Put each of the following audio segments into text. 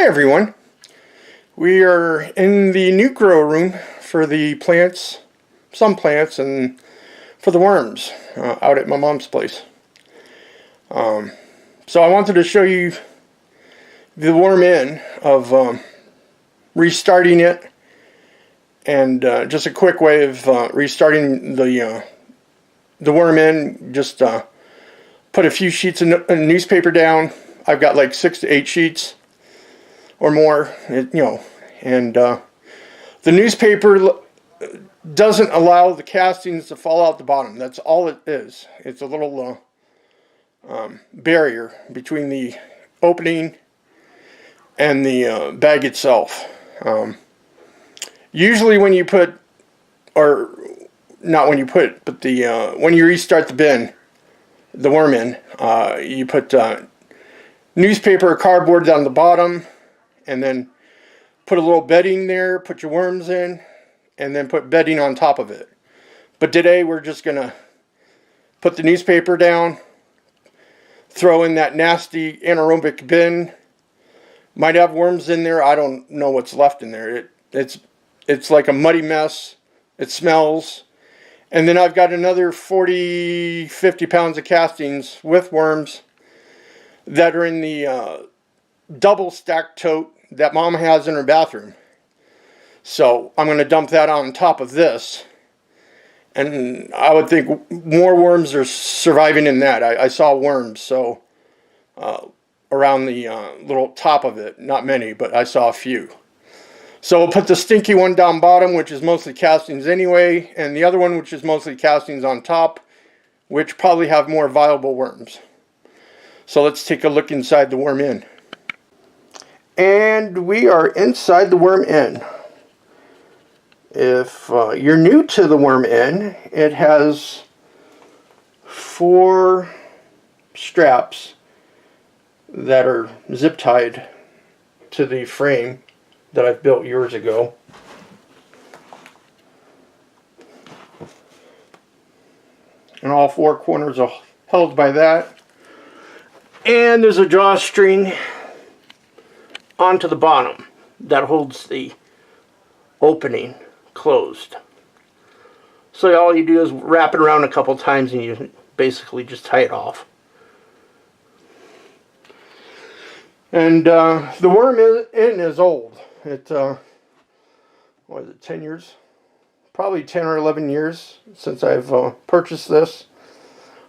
Hi everyone. We are in the new grow room for the plants, some plants, and for the worms out at my mom's place. So I wanted to show you the worm in of restarting it, and just a quick way of restarting the worm in. Just put a few sheets of newspaper down. I've got like 6 to 8 sheets or more, and the newspaper doesn't allow the castings to fall out the bottom. That's all it is. It's a little barrier between the opening and the bag itself. Usually when you put, or not when you put, but when you restart the bin, the worm in, you put newspaper or cardboard down the bottom, and then put a little bedding there, put your worms in, and then put bedding on top of it. But today we're just going to put the newspaper down, throw in that nasty anaerobic bin. Might have worms in there. I don't know what's left in there. It's like a muddy mess. It smells. And then I've got another 40-50 pounds of castings with worms that are in the double stacked tote that Mom has in her bathroom. So I'm going to dump that on top of this, and I would think more worms are surviving in that. I saw worms so around the little top of it. Not many, but I saw a few. So we'll put the stinky one down bottom, which is mostly castings anyway, and the other one, which is mostly castings, on top, which probably have more viable worms. So let's take a look inside the worm in. And we are inside the worm in. If you're new to the worm in, it has 4 straps that are zip tied to the frame that I've built years ago. And all 4 corners are held by that. And there's a drawstring onto the bottom that holds the opening closed. So all you do is wrap it around a couple times and you basically just tie it off. And the worm in is old. It what is it, 10 years? Probably 10 or 11 years since I've purchased this.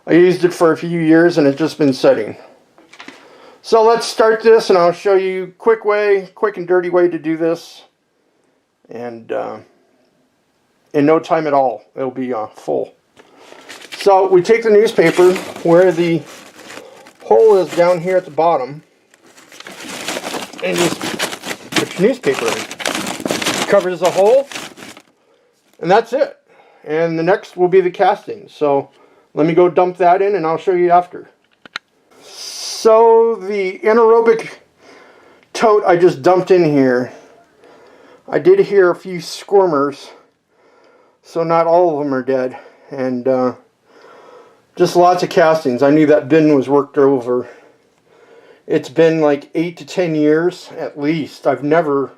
I used it for a few years and it's just been setting. So let's start this, and I'll show you quick and dirty way to do this. And in no time at all, it'll be full. So we take the newspaper where the hole is down here at the bottom, and just put your newspaper in. Covers the hole, and that's it. And the next will be the casting. So let me go dump that in, and I'll show you after. So the anaerobic tote I just dumped in here, I did hear a few squirmers, so not all of them are dead, and just lots of castings. I knew that bin was worked over. It's been like 8 to 10 years at least. I've never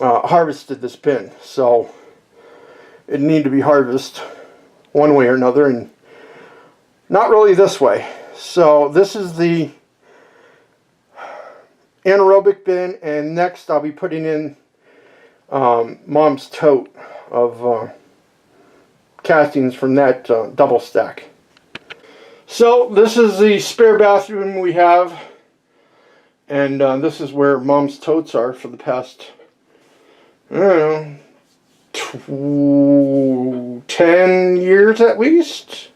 harvested this bin, so it needed to be harvested one way or another, and not really this way. So this is the anaerobic bin, and next I'll be putting in Mom's tote of castings from that double stack. So this is the spare bathroom we have, and this is where Mom's totes are for the past, I don't know, 10 years at least.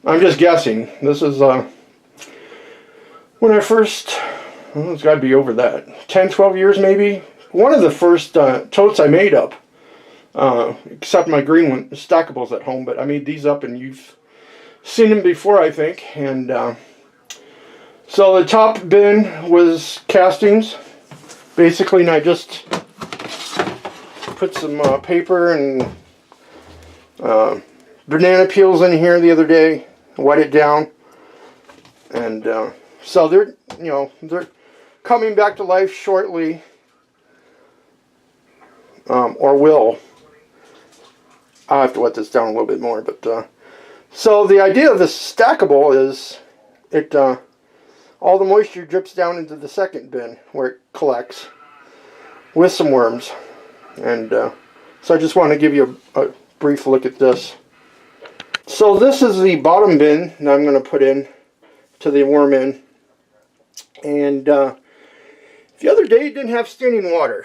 I'm just guessing. This is when I first, well, it's got to be over that, 10, 12 years maybe. One of the first totes I made up, except my green one, stackables at home, but I made these up, and you've seen them before, I think. And so the top bin was castings, basically, and I just put some paper and banana peels in here the other day, wet it down, and so they're coming back to life shortly, or will. I'll have to wet this down a little bit more, but so the idea of this stackable is it all the moisture drips down into the second bin where it collects with some worms. And so I just want to give you a brief look at this. So this is the bottom bin that I'm going to put in to the worm in. And the other day it didn't have standing water.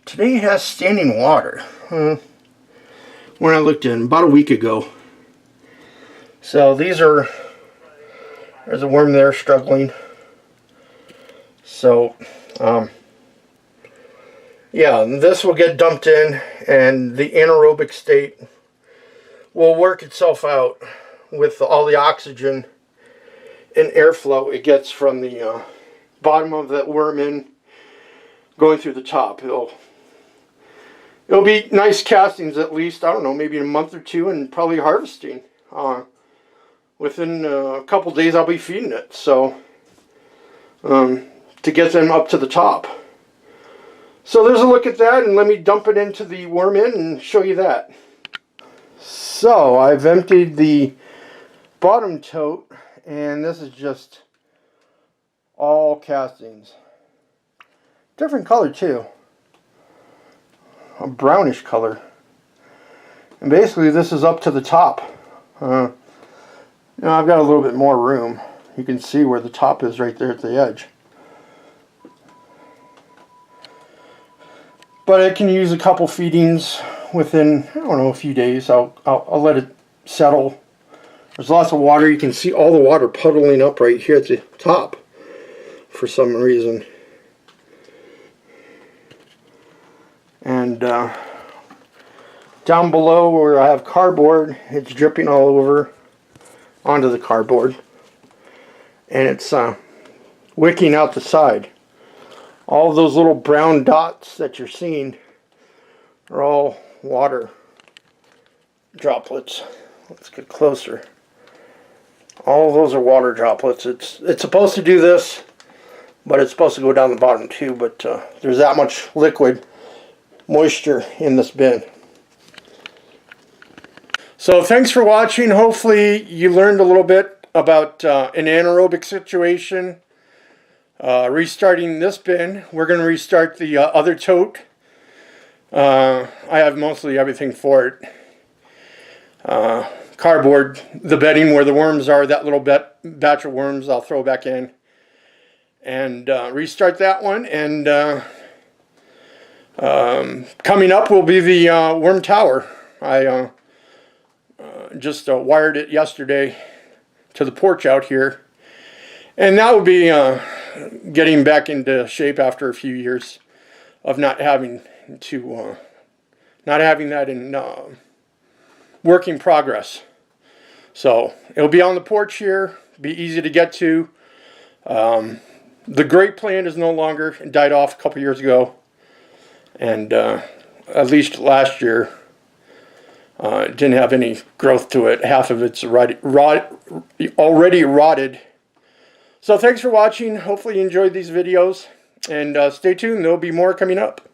Today it has standing water. When I looked in about a week ago. So these are, there's a worm there struggling. So yeah, this will get dumped in, and the anaerobic state will work itself out with all the oxygen and airflow it gets from the bottom of that worm in going through the top. It'll be nice castings, at least, I don't know, maybe in a month or two, and probably harvesting. Within a couple days I'll be feeding it, so to get them up to the top. So there's a look at that, and let me dump it into the worm in and show you that. So I've emptied the bottom tote, and this is just all castings. Different color too. A brownish color. And basically this is up to the top. I've got a little bit more room. You can see where the top is right there at the edge. But I can use a couple feedings within, I don't know, a few days. I'll let it settle. There's lots of water. You can see all the water puddling up right here at the top for some reason. And down below where I have cardboard, it's dripping all over onto the cardboard. And it's wicking out the side. All of those little brown dots that you're seeing are all water droplets. Let's get closer. All of those are water droplets. It's supposed to do this, but it's supposed to go down the bottom too. But there's that much liquid moisture in this bin. So thanks for watching. Hopefully you learned a little bit about an anaerobic situation. Restarting this bin. We're going to restart the other tote. I have mostly everything for it. Cardboard, the bedding where the worms are, that little batch of worms I'll throw back in. And restart that one. And coming up will be the worm tower. I just wired it yesterday to the porch out here. And that will be getting back into shape after a few years of not having that in work in progress. So it'll be on the porch here, be easy to get to. The grape plant is no longer, it died off a couple years ago, and at least last year it didn't have any growth to it. Half of it's already rotted. So thanks for watching. Hopefully you enjoyed these videos, and stay tuned. There'll be more coming up.